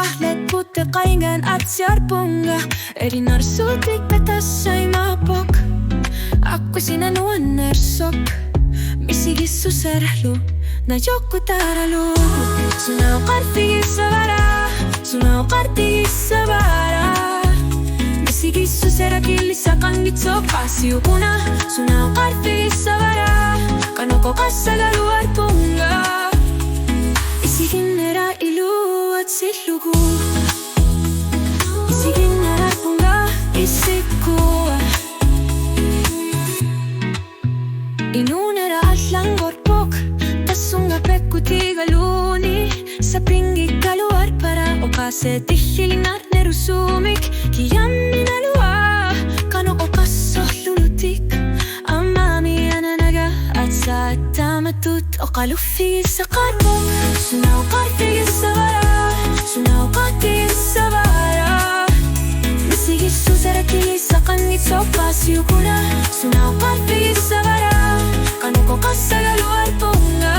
kahlet puttekaingen at siarbunga. Eri narsutik petässä ei maapok. Akku sinä nuonner sok. Misigis suserlu na joku taralu. Suna on kartigissa vara. Suna on kartigissa vara. Misigis susera killissä kangit sopasi ukuna. Suna on kartigissa vara. Kanoko kassaga luarpunga. Isiginera iluat silugu. Isiginera punga isikua. Inunera atlang gorpok. Tasunga pekutiga luni. Sa pingi kaluar para okase tihilinar nerusumik. Kiyamin alua. Kano okaso lulutik. Amami ananaga at sa tamatut okalufi sa karbo. Suna o kartigis sa vara. Suna o kartigis sa vara. Misigis susera kilisa kangit sopasi ukuna. Suna o kartigis sa vara. Kanoko kassaga luarpunga.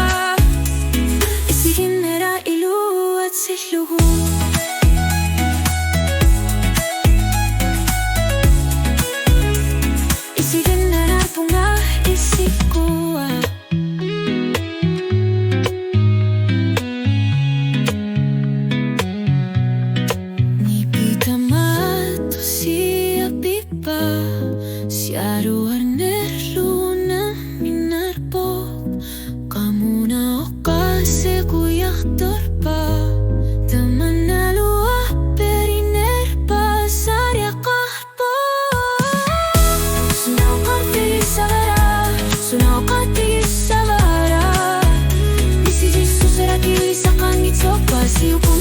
Isiginera iluat silugu. Isiginera punga isikua. Nipita mato siya pipa. Siya you